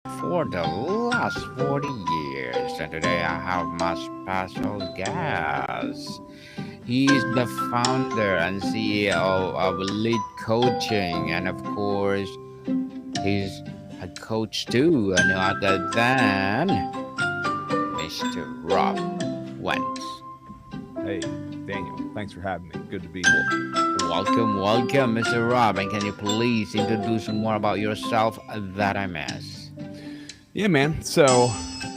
for the last 40 years. And today I have my special guest. He is the founder and CEO of Lead Coaching, and of course, he's a coach too, and no other than Mr. Rob Wentz. Hey, Daniel, thanks for having me. Good to be W- here. welcome, Mr. Rob. And can you please introduce more about yourself that I miss? Yeah, man. So,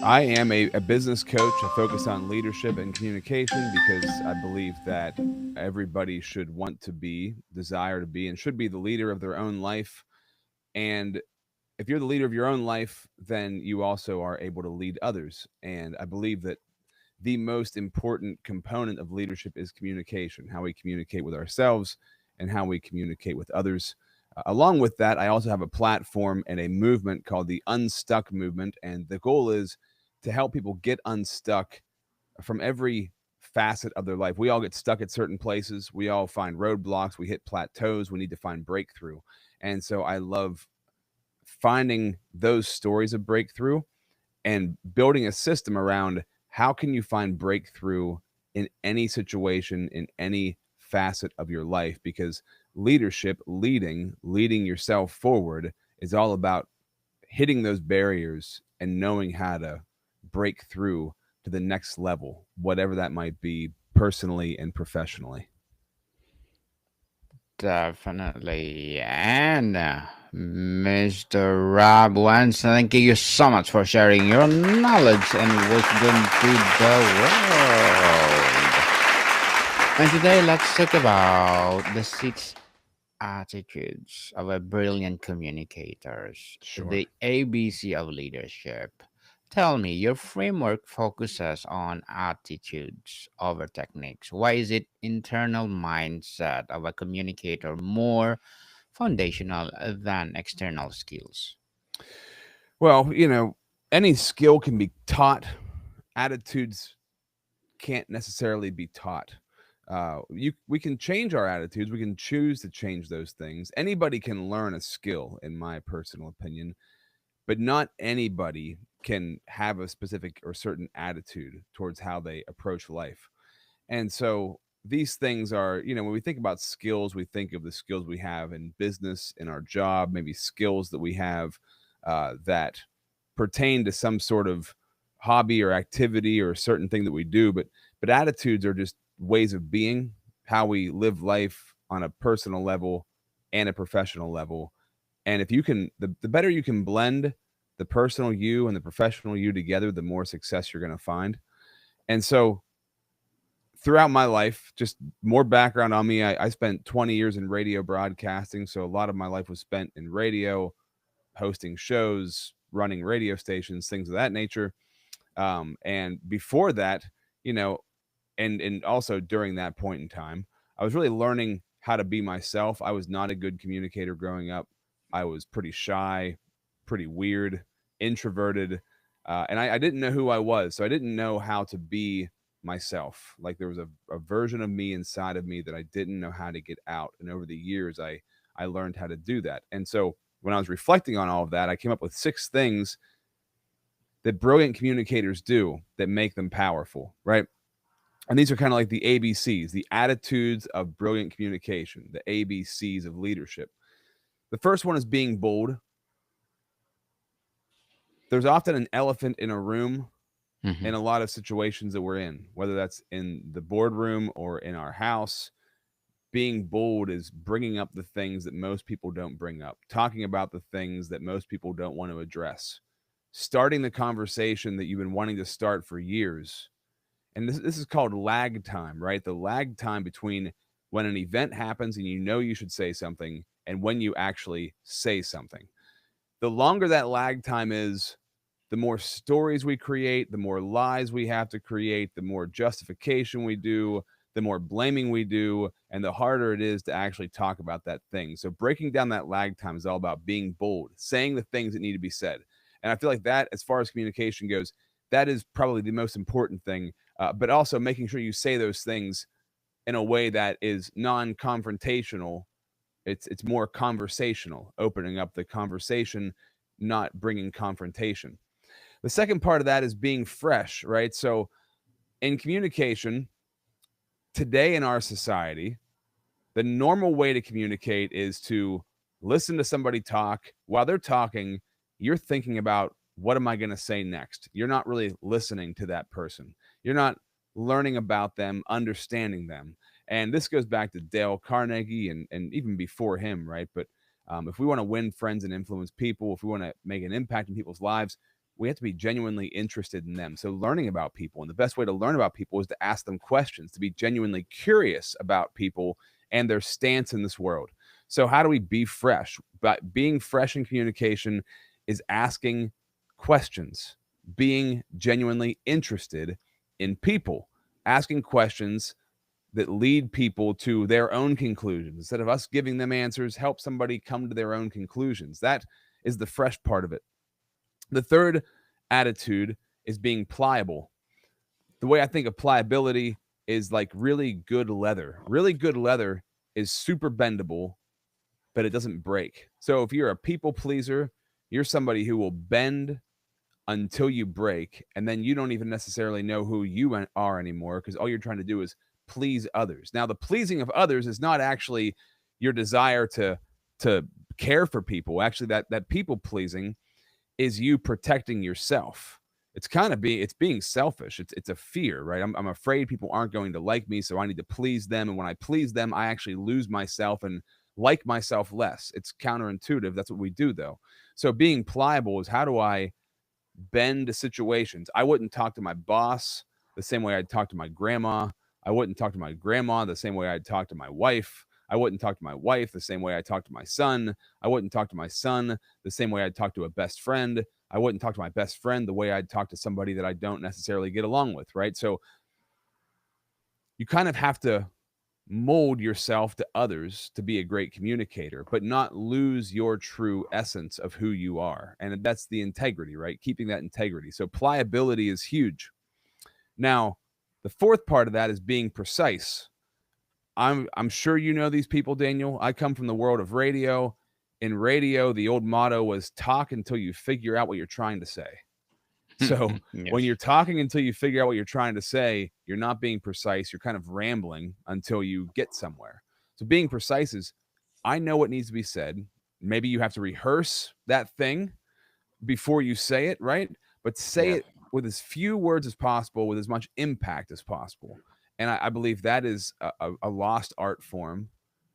I am a business coach. I focus on leadership and communication because I believe that everybody should want to be, desire to be, and should be the leader of their own life. And if you're the leader of your own life, then you also are able to lead others. And I believe that the most important component of leadership is communication, how we communicate with ourselves and how we communicate with others. Along with that, I also have a platform and a movement called the Unstuck Movement. And the goal is to help people get unstuck from every facet of their life. We all get stuck at certain places. We all find roadblocks. We hit plateaus. We need to find breakthrough. And so I love finding those stories of breakthrough and building a system around how can you find breakthrough in any situation, in any facet of your life, because leadership, leading yourself forward, is all about hitting those barriers and knowing how to break through to the next level, whatever that might be, personally and professionally. Definitely. And Mr. Rob Wentz, thank you so much for sharing your knowledge and wisdom to the world. And today, let's talk about the six attitudes of a brilliant communicators, Sure. the ABC of leadership. Tell me, your framework focuses on attitudes over techniques. Why is it internal mindset of a communicator more foundational than external skills? Well, any skill can be taught. Attitudes can't necessarily be taught. We can change our attitudes. We can choose to change those things. Anybody can learn a skill, in my personal opinion, but not anybody can have a specific or certain attitude towards how they approach life. And so these things are, when we think about skills, we think of the skills we have in business, in our job, maybe skills that we have that pertain to some sort of hobby or activity or a certain thing that we do. But attitudes are just ways of being, how we live life on a personal level and a professional level. And if you can, the better you can blend the personal you and the professional you together, the more success you're going to find. And so throughout my life, just more background on me. I spent 20 years in radio broadcasting. So a lot of my life was spent in radio, hosting shows, running radio stations, things of that nature. And before that, you know, and also during that point in time, I was really learning how to be myself. I was not a good communicator growing up. I was pretty shy, pretty weird, introverted, and I didn't know who I was, so I didn't know how to be myself. Like there was a version of me inside of me that I didn't know how to get out, and over the years, I learned how to do that. And so when I was reflecting on all of that, I came up with six things that brilliant communicators do that make them powerful, right? And these are kind of like the ABCs, the attitudes of brilliant communication, the ABCs of leadership. The first one is being bold. There's often an elephant in a room in Mhm. a lot of situations that we're in, whether that's in the boardroom or in our house. Being bold is bringing up the things that most people don't bring up, talking about the things that most people don't want to address, starting the conversation that you've been wanting to start for years. And this is called lag time, right? The lag time between when an event happens and you know you should say something and when you actually say something. The longer that lag time is, the more stories we create, the more lies we have to create, the more justification we do, the more blaming we do, and the harder it is to actually talk about that thing. So breaking down that lag time is all about being bold, saying the things that need to be said. And I feel like that, as far as communication goes, that is probably the most important thing. But also making sure you say those things in a way that is non-confrontational. It's more conversational, opening up the conversation, not bringing confrontation. The second part of that is being fresh, right? So in communication today in our society, the normal way to communicate is to listen to somebody talk. While they're talking, you're thinking about, what am I going to say next? You're not really listening to that person. You're not learning about them, understanding them. And this goes back to Dale Carnegie and even before him, right? But if we want to win friends and influence people, if we want to make an impact in people's lives, we have to be genuinely interested in them. So learning about people, and the best way to learn about people is to ask them questions, to be genuinely curious about people and their stance in this world. So how do we be fresh? But being fresh in communication is asking questions, being genuinely interested in people, asking questions that lead people to their own conclusions. Instead of us giving them answers, help somebody come to their own conclusions. That is the fresh part of it. The third attitude is being pliable. The way I think of pliability is like really good leather. Really good leather is super bendable, but it doesn't break. So if you're a people pleaser, you're somebody who will bend until you break, and then you don't even necessarily know who you are anymore, because all you're trying to do is please others. Now, the pleasing of others is not actually your desire to care for people. Actually, that people pleasing is you protecting yourself. It's kind of it's being selfish. It's a fear, right? I'm afraid people aren't going to like me, so I need to please them. And when I please them, I actually lose myself and like myself less. It's counterintuitive. That's what we do, though. So being pliable is, how do I bend to situations? I wouldn't talk to my boss the same way I'd talk to my grandma. I wouldn't talk to my grandma the same way I'd talk to my wife. I wouldn't talk to my wife the same way I talk to my son. I wouldn't talk to my son the same way I'd talk to a best friend. I wouldn't talk to my best friend the way I'd talk to somebody that I don't necessarily get along with, right? So you kind of have to mold yourself to others to be a great communicator, but not lose your true essence of who you are. And that's the integrity, right? Keeping that integrity. So pliability is huge. Now, the fourth part of that is being precise. I'm sure you know these people, Daniel. I come from the world of radio. In radio, the old motto was talk until you figure out what you're trying to say. So when you're talking until you figure out what you're trying to say, you're not being precise. You're kind of rambling until you get somewhere. So being precise is, I know what needs to be said. Maybe you have to rehearse that thing before you say it, right? But say it with as few words as possible, with as much impact as possible. And I believe that is a lost art form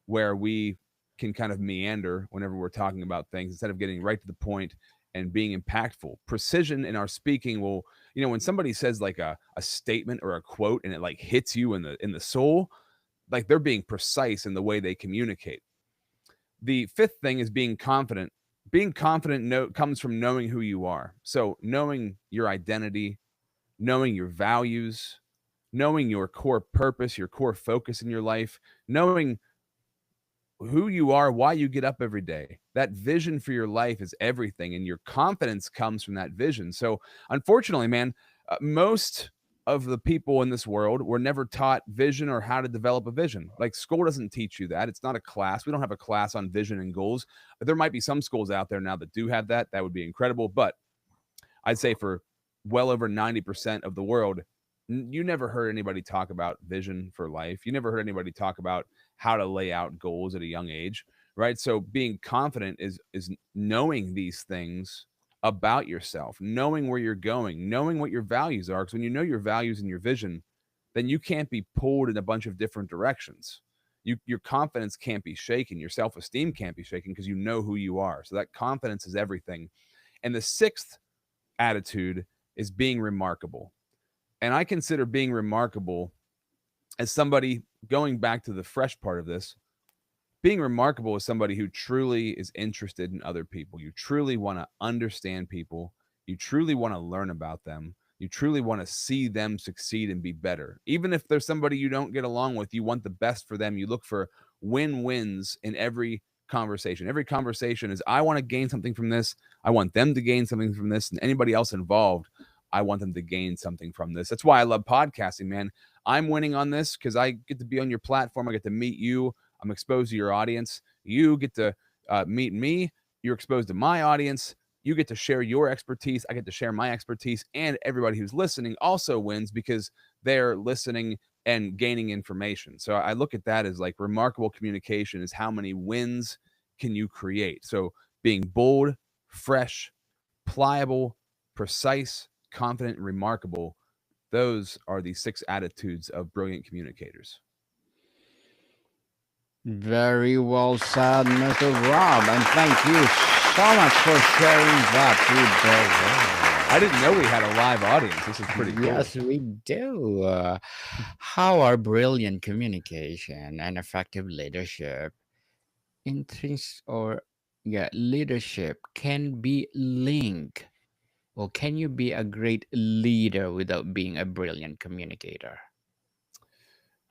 where we can kind of meander whenever we're talking about things, instead of getting right to the point and being impactful. Precision in our speaking will, when somebody says like a statement or a quote and it like hits you in the soul, like they're being precise in the way they communicate. The fifth thing is being confident. Being confident comes from knowing who you are. So knowing your identity, knowing your values, knowing your core purpose, your core focus in your life, knowing who you are, why you get up every day. That vision for your life is everything, and your confidence comes from that vision. So unfortunately, man, most of the people in this world were never taught vision or how to develop a vision. Like, school doesn't teach you that. It's not a class. We don't have a class on vision and goals. There might be some schools out there now that do have that. That would be incredible. But I'd say for well over 90% of the world, you never heard anybody talk about vision for life. You never heard anybody talk about how to lay out goals at a young age, right? So being confident is knowing these things about yourself, knowing where you're going, knowing what your values are. Because when you know your values and your vision, then you can't be pulled in a bunch of different directions. Your confidence can't be shaken. Your self-esteem can't be shaken because you know who you are. So that confidence is everything. And the sixth attitude is being remarkable. And I consider being remarkable as somebody, going back to the fresh part of this, being remarkable is somebody who truly is interested in other people. You truly want to understand people. You truly want to learn about them. You truly want to see them succeed and be better. Even if there's somebody you don't get along with, you want the best for them. You look for win-wins in every conversation. Every conversation is, I want to gain something from this. I want them to gain something from this. And anybody else involved, I want them to gain something from this. That's why I love podcasting, man. I'm winning on this because I get to be on your platform. I get to meet you. I'm exposed to your audience. You get to meet me. You're exposed to my audience. you get to share your expertise, I get to share my expertise, and everybody who's listening also wins because they're listening and gaining information. So I look at that as like remarkable communication is how many wins can you create. So being bold, fresh, pliable, precise, confident, and remarkable, those are the 6 attitudes of brilliant communicators. Very well said, Mr. Rob, and thank you so much for sharing that I with the didn't know we had a live audience. This is pretty world. cool. Yes, we do. How are brilliant communication and effective leadership or leadership can be linked, or can you be a great leader without being a brilliant communicator?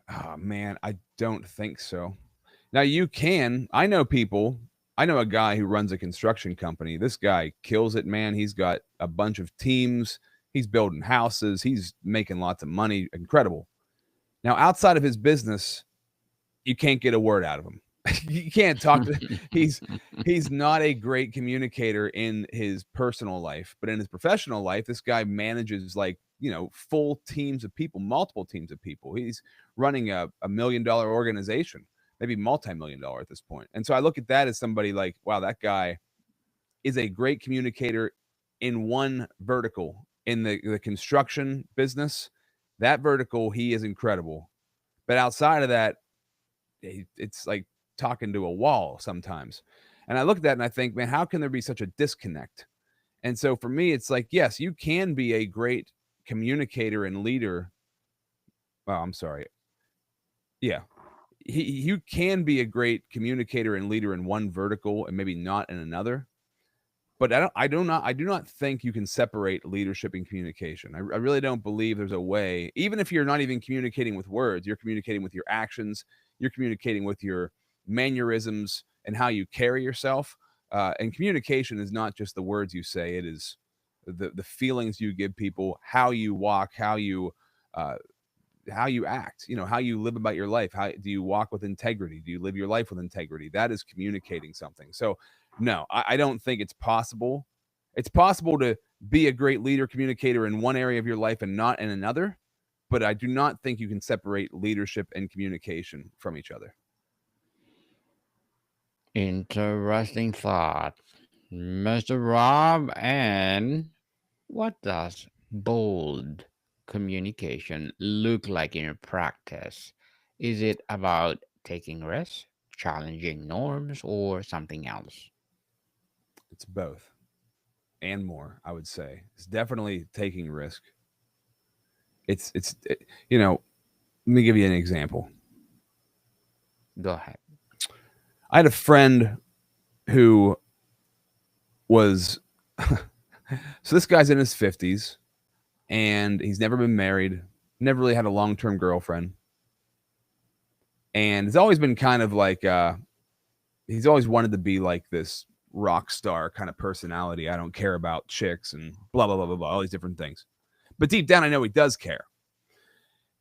Oh man, I don't think so. Now you can. I know people. I know a guy who runs a construction company. This guy kills it, man. He's got a bunch of teams. He's building houses. He's making lots of money. Incredible. Now, outside of his business, you can't get a word out of him. You can't talk to he's not a great communicator in his personal life, but in his professional life, this guy manages like, full teams of people, multiple teams of people. He's running a $1 million organization, maybe multi-million dollar at this point. And so I look at that as somebody like, wow, that guy is a great communicator in one vertical in the construction business. That vertical, he is incredible. But outside of that, it's like talking to a wall sometimes. And I look at that and I think, man, how can there be such a disconnect? And so for me, it's like, yes, you can be a great communicator and leader. Well, I'm sorry. Yeah. You can be a great communicator and leader in one vertical and maybe not in another. But I do not think you can separate leadership and communication. I really don't believe there's a way, even if you're not even communicating with words, you're communicating with your actions, you're communicating with your mannerisms and how you carry yourself. And communication is not just the words you say; it is the feelings you give people, how you walk, how you act, how you live about your life. How do you walk with integrity? Do you live your life with integrity? That is communicating something. So no, I don't think it's possible. It's possible to be a great leader communicator in one area of your life and not in another, but I do not think you can separate leadership and communication from each other. Interesting thought, Mr. Rob. And what does bold communication look like in practice? Is it about taking risks, challenging norms, or something else? It's both and more, I would say. It's definitely taking risk. Let me give you an example. Go ahead. I had a friend who was so this guy's in his 50s and he's never been married, never really had a long-term girlfriend. And it's always been kind of like he's always wanted to be like this rock star kind of personality. I don't care about chicks and blah blah blah blah blah, all these different things. But deep down I know he does care.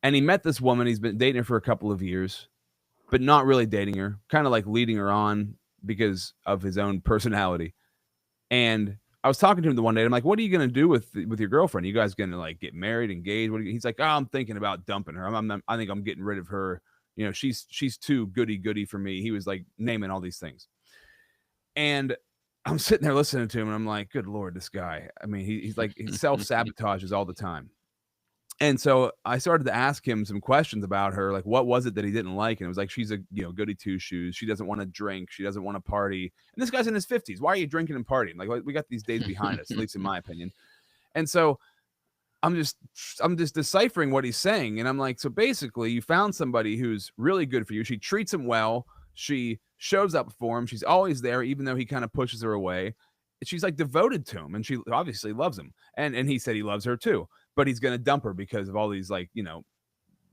And he met this woman, he's been dating her for a couple of years, but not really dating her, kind of like leading her on because of his own personality. And I was talking to him the one day. I'm like, "What are you gonna do with your girlfriend? Are you guys gonna like get married, engaged?" He's like, "Oh, I'm thinking about dumping her. I think I'm getting rid of her. She's too goody for me." He was like naming all these things, and I'm sitting there listening to him, and I'm like, "Good Lord, this guy. I mean, he's like he self sabotages all the time." And so I started to ask him some questions about her, like what was it that he didn't like? And it was like, she's a goody two shoes. She doesn't want to drink. She doesn't want to party. And this guy's in his 50s. Why are you drinking and partying? Like we got these days behind us, at least in my opinion. And so I'm just deciphering what he's saying. And I'm like, so basically you found somebody who's really good for you. She treats him well. She shows up for him. She's always there, even though he kind of pushes her away. She's like devoted to him, and she obviously loves him. And he said he loves her too, but he's going to dump her because of all these like,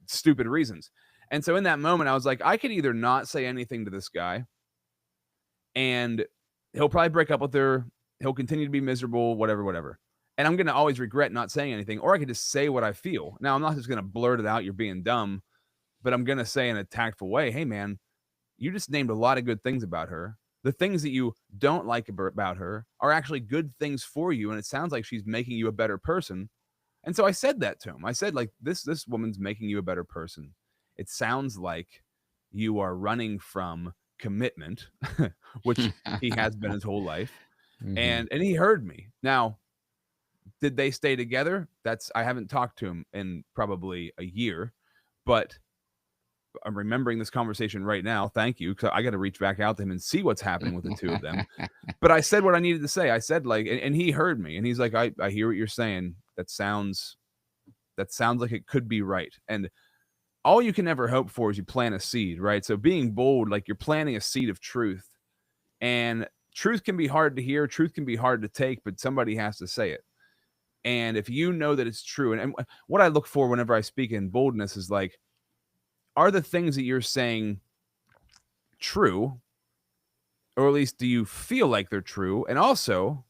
stupid reasons. And so in that moment, I was like, I could either not say anything to this guy and he'll probably break up with her. He'll continue to be miserable, whatever. And I'm going to always regret not saying anything, or I could just say what I feel. Now, I'm not just going to blurt it out, "You're being dumb," but I'm going to say in a tactful way, "Hey man, you just named a lot of good things about her. the things that you don't like about her are actually good things for you, and it sounds like she's making you a better person. And so I said that to him. I said, like, this woman's making you a better person. It sounds like you are running from commitment, which he has been his whole life. Mhm. And he heard me. Now, did they stay together? I haven't talked to him in probably a year, but I'm remembering this conversation right now. Thank you. Cause I got to reach back out to him and see what's happening with the two of them. But I said what I needed to say. I said, like, and he heard me, and he's like, I hear what you're saying. That sounds like it could be right. And all you can ever hope for is you plant a seed, right? So being bold, like you're planting a seed of truth, and truth can be hard to hear, truth can be hard to take, but somebody has to say it. And if you know that it's true, and what I look for whenever I speak in boldness is like, are the things that you're saying true, or at least do you feel like they're true? And also,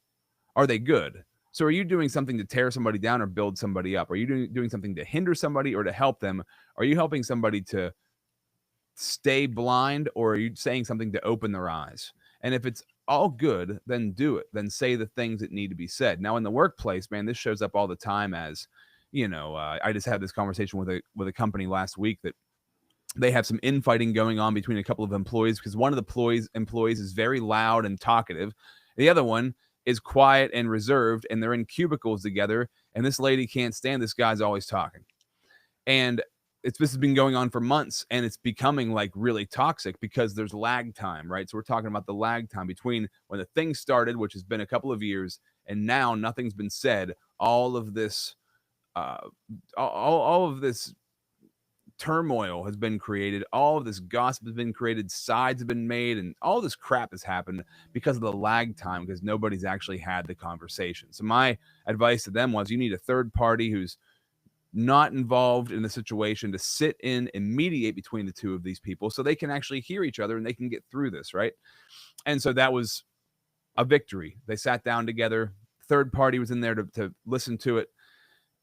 are they good? So are you doing something to tear somebody down or build somebody up? Are you doing something to hinder somebody or to help them? Are you helping somebody to stay blind, or are you saying something to open their eyes? And if it's all good, then do it. Then say the things that need to be said. Now, in the workplace, man, this shows up all the time as, I just had this conversation with a company last week that they have some infighting going on between a couple of employees because one of the employees is very loud and talkative. The other one is quiet and reserved, and they're in cubicles together. And this lady can't stand this guy's always talking. And this has been going on for months, and it's becoming like really toxic because there's lag time, right? So we're talking about the lag time between when the thing started, which has been a couple of years, and now nothing's been said. All of this, all of this turmoil has been created. All of this gossip has been created. Sides have been made, and all this crap has happened because of the lag time, because nobody's actually had the conversation. So my advice to them was, you need a third party who's not involved in the situation to sit in and mediate between the two of these people so they can actually hear each other and they can get through this, right? And so that was a victory. They sat down together. Third party was in there to listen to it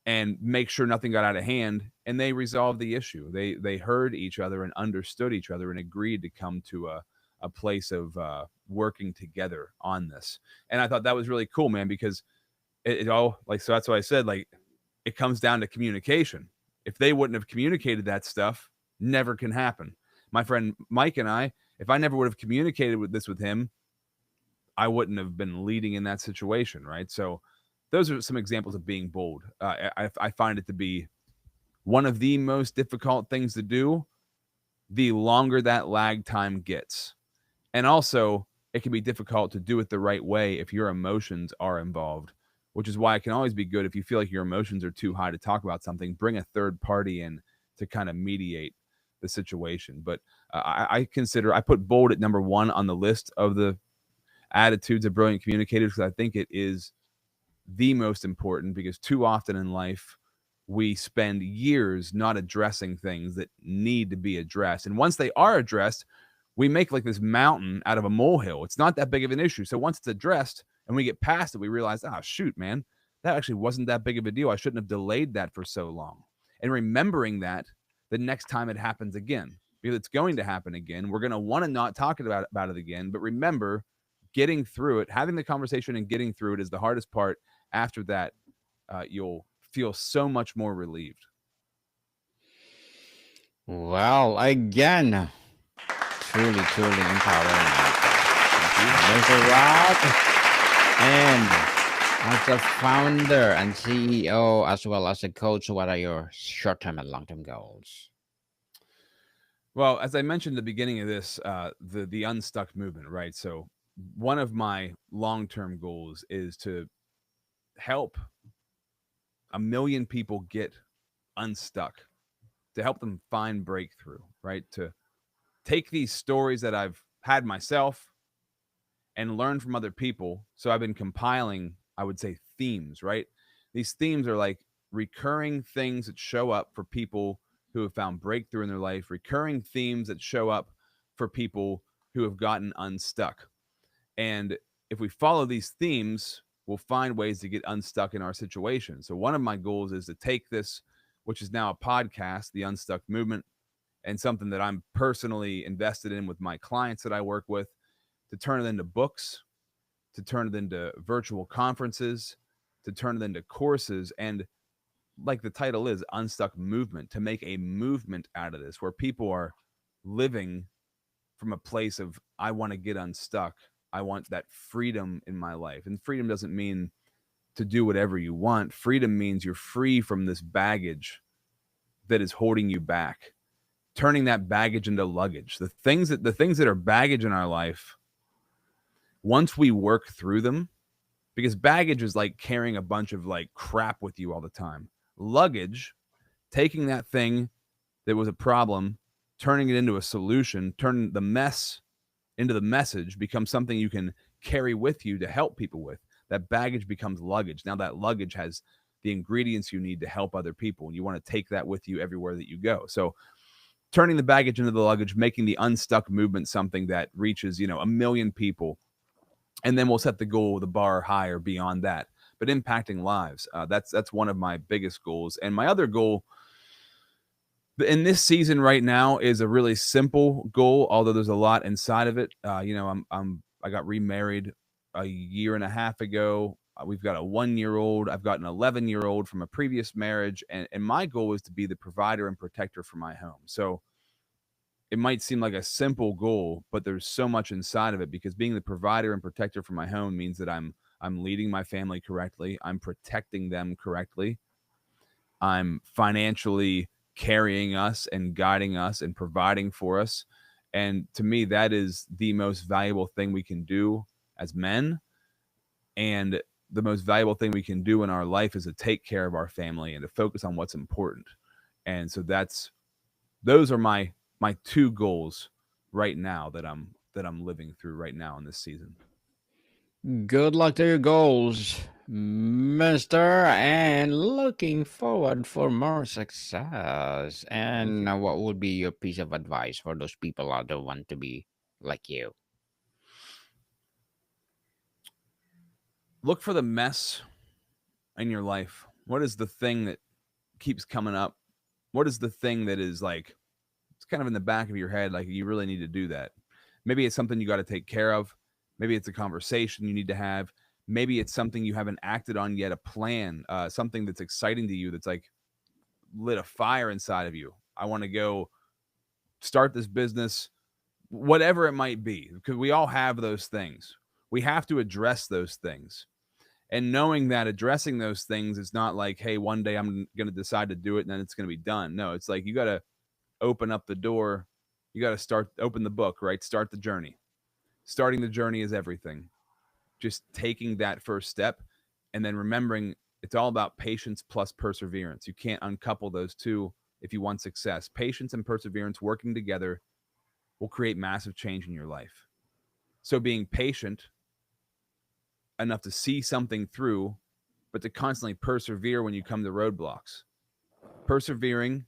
and make sure nothing got out of hand, and they resolved the issue. They heard each other and understood each other and agreed to come to a place of working together on this. And I thought that was really cool, man, because it all, like, so that's why I said, like, it comes down to communication. If they wouldn't have communicated that stuff, never can happen. My friend Mike and I, if I never would have communicated with him, I wouldn't have been leading in that situation, right? So those are some examples of being bold. I find it to be one of the most difficult things to do the longer that lag time gets. And also, it can be difficult to do it the right way if your emotions are involved, which is why it can always be good if you feel like your emotions are too high to talk about something, bring a third party in to kind of mediate the situation. But I put bold at number one on the list of the attitudes of brilliant communicators because I think it is the most important, because too often in life we spend years not addressing things that need to be addressed. And once they are addressed, we make like this mountain out of a molehill. It's not that big of an issue. So once it's addressed and we get past it, we realize, oh, shoot, man, that actually wasn't that big of a deal. I shouldn't have delayed that for so long. And remembering that the next time it happens again, because it's going to happen again. We're going to want to not talk about it again. But remember, getting through it, having the conversation and getting through it is the hardest part. After that, you'll feel so much more relieved. Well, again, truly, truly empowering. Thank you. Mr. Rob, and as a founder and CEO, as well as a coach, what are your short-term and long-term goals? Well, as I mentioned at the beginning of this, the unstuck movement, right? So one of my long-term goals is to help 1 million people get unstuck, to help them find breakthrough, right? To take these stories that I've had myself and learn from other people. So I've been compiling, I would say, themes, right? These themes are like recurring things that show up for people who have found breakthrough in their life, recurring themes that show up for people who have gotten unstuck. And if we follow these themes, we'll find ways to get unstuck in our situation. So one of my goals is to take this, which is now a podcast, the Unstuck Movement, and something that I'm personally invested in with my clients that I work with, to turn it into books, to turn it into virtual conferences, to turn it into courses, and like the title is, Unstuck Movement, to make a movement out of this where people are living from a place of, I want to get unstuck. I want that freedom in my life. And freedom doesn't mean to do whatever you want. Freedom means you're free from this baggage that is holding you back, turning that baggage into luggage. The things that are baggage in our life, once we work through them, because baggage is like carrying a bunch of like crap with you all the time. Luggage, taking that thing that was a problem, turning it into a solution, turning the mess into the message, becomes something you can carry with you to help people with. That baggage becomes luggage. Now that luggage has the ingredients you need to help other people, and you want to take that with you everywhere that you go. So turning the baggage into the luggage, making the Unstuck Movement something that reaches, 1 million people, and then we'll set the goal, the bar higher beyond that, but impacting lives. That's one of my biggest goals. And my other goal in this season right now is a really simple goal, although there's a lot inside of it. I got remarried a year and a half ago. We've got a 1-year-old. I've got an 11-year-old from a previous marriage, and my goal is to be the provider and protector for my home. So it might seem like a simple goal, but there's so much inside of it, because being the provider and protector for my home means that I'm leading my family correctly. I'm protecting them correctly. I'm financially carrying us and guiding us and providing for us. And to me, that is the most valuable thing we can do as men. And the most valuable thing we can do in our life is to take care of our family and to focus on what's important. And so those are my 2 goals right now that I'm living through right now in this season. Good luck to your goals, Mister, and looking forward for more success. And what would be your piece of advice for those people out there who want to be like you? Look for the mess in your life. What is the thing that keeps coming up? What is the thing that is like, it's kind of in the back of your head, like you really need to do that? Maybe it's something you got to take care of. Maybe it's a conversation you need to have. Maybe it's something you haven't acted on yet, a plan, something that's exciting to you, that's like lit a fire inside of you. I want to go start this business, whatever it might be, because we all have those things. We have to address those things. And knowing that addressing those things is not like, hey, one day I'm going to decide to do it and then it's going to be done. No, it's like you got to open up the door. You got to open the book, right? Start the journey. Starting the journey is everything. Just taking that first step, and then remembering it's all about patience plus perseverance. You can't uncouple those two if you want success. Patience and perseverance working together will create massive change in your life. So being patient enough to see something through, but to constantly persevere when you come to roadblocks. Persevering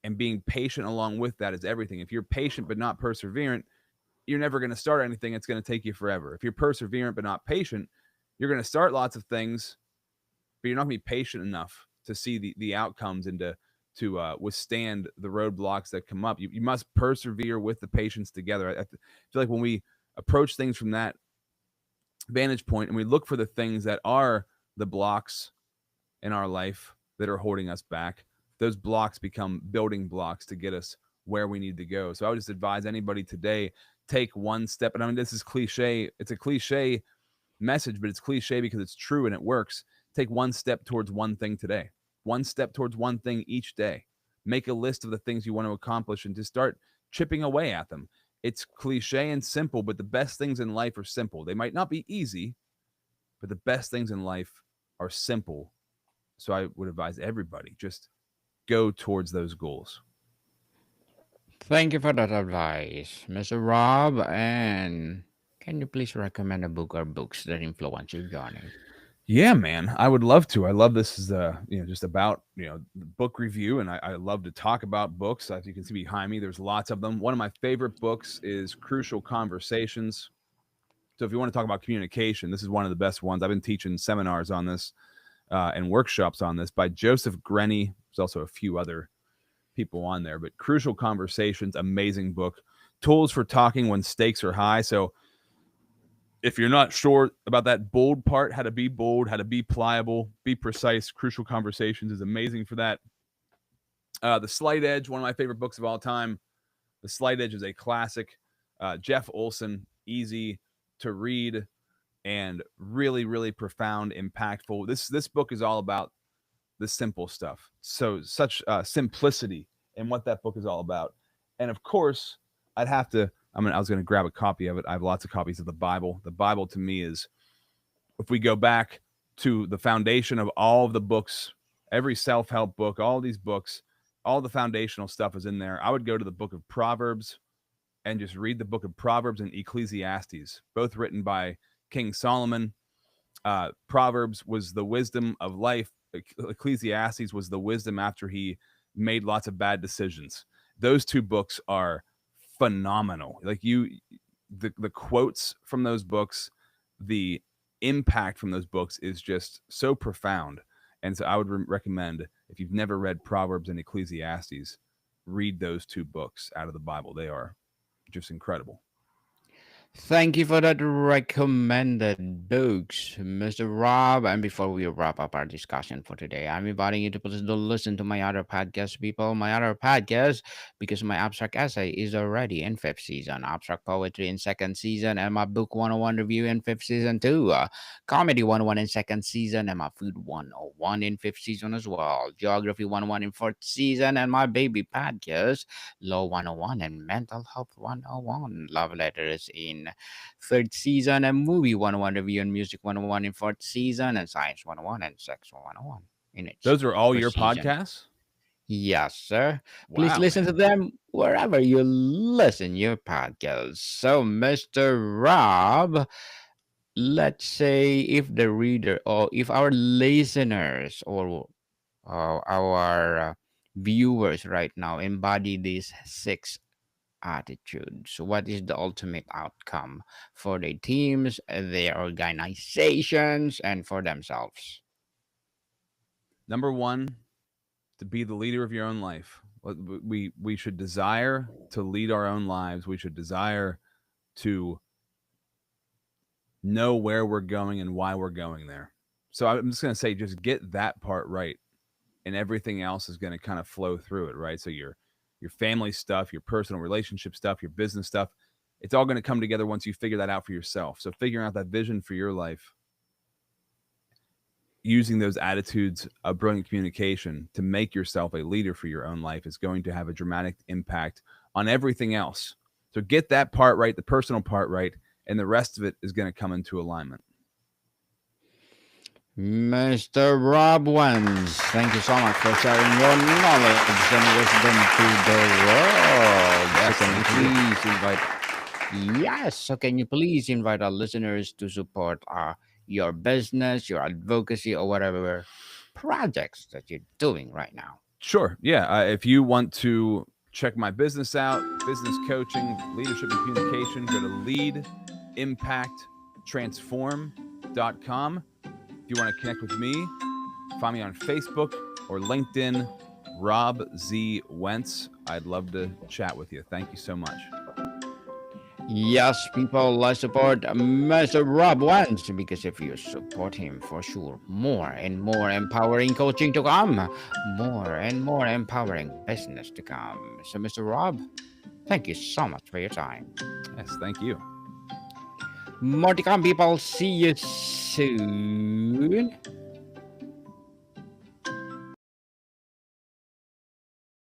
and being patient along with that is everything. If you're patient but not perseverant, you're never going to start anything. It's going to take you forever. If you're perseverant but not patient, you're going to start lots of things, but you're not going to be patient enough to see the outcomes and to withstand the roadblocks that come up. You must persevere with the patience together. I feel like when we approach things from that vantage point and we look for the things that are the blocks in our life that are holding us back, those blocks become building blocks to get us where we need to go. So I would just advise anybody today, take one step. And I mean, this is cliche. It's a cliche message, but it's cliche because it's true and it works. Take one step towards one thing today. One step towards one thing each day. Make a list of the things you want to accomplish and just start chipping away at them. It's cliche and simple, but the best things in life are simple. They might not be easy, but the best things in life are simple. So I would advise everybody, just go towards those goals. Thank you for that advice, Mr. Rob. And can you please recommend a book or books that influence your journey? Yeah, man, I would love to. I love this is just about book review, and I love to talk about books. As you can see behind me, there's lots of them. One of my favorite books is Crucial Conversations. So if you want to talk about communication, this is one of the best ones. I've been teaching seminars on this and workshops on this by Joseph Grenny. There's also a few other people on there, but Crucial Conversations, amazing book. tools for talking when stakes are high. So if you're not sure about that bold part, how to be bold, how to be pliable, be precise, Crucial Conversations is amazing for that. The Slight Edge, one of my favorite books of all time. The Slight Edge is a classic. Jeff Olson, easy to read and really, really profound, impactful. This book is all about the simple stuff. So such simplicity in what that book is all about. And of course, I was going to grab a copy of it. I have lots of copies of the Bible. The Bible to me is, if we go back to the foundation of all of the books, every self-help book, all these books, all the foundational stuff is in there. I would go to the book of Proverbs and just read the book of Proverbs and Ecclesiastes, both written by King Solomon. Proverbs was the wisdom of life. Ecclesiastes was the wisdom after he made lots of bad decisions. Those two books are phenomenal. Like the quotes from those books, the impact from those books is just so profound. And so I would recommend, if you've never read Proverbs and Ecclesiastes, read those two books out of the Bible. They are just incredible. Thank you for that recommended books, Mr. Rob. And before we wrap up our discussion for today, I'm inviting you to please do listen to my other podcast, people. My other podcast, because my abstract essay is already in fifth season, abstract poetry in second season, and my book 101 review in fifth season too. Comedy 101 in second season, and my food 101 in fifth season as well. Geography 101 in fourth season, and my baby podcast, Law 101 and Mental Health 101. Love letters in third season, and movie 101 review and music 101 in fourth season, and science 101 and sex 101 in its Those are all first your season. podcasts? Yes, sir. Please Wow, listen to them wherever you listen your podcasts. So, Mr. Rob, let's say if the reader or if our listeners or our viewers right now embody these six attitudes, what is the ultimate outcome for their teams, their organizations, and for themselves? Number one, to be the leader of your own life. We should desire to lead our own lives. We should desire to know where we're going and why we're going there. So I'm just going to say, just get that part right, and everything else is going to kind of flow through it, right? So your family stuff, your personal relationship stuff, your business stuff, it's all going to come together once you figure that out for yourself. So figuring out that vision for your life, using those attitudes of brilliant communication to make yourself a leader for your own life is going to have a dramatic impact on everything else. So get that part right, the personal part right, and the rest of it is going to come into alignment. Mr. Rob Wentz, thank you so much for sharing your knowledge and wisdom to the world. Yes, So can you thank you. please invite? Yes. So can you please invite our listeners to support your business, your advocacy, or whatever projects that you're doing right now? Sure. Yeah. If you want to check my business out, business coaching, leadership and communication, go to leadimpacttransform.com. If you want to connect with me, find me on Facebook or LinkedIn, Rob Z. Wentz. I'd love to chat with you. Thank you so much. Yes, people, let's support Mr. Rob Wentz, because if you support him, for sure, more and more empowering coaching to come, more and more empowering business to come. So, Mr. Rob, thank you so much for your time. Yes, thank you. More to come, people. See you soon.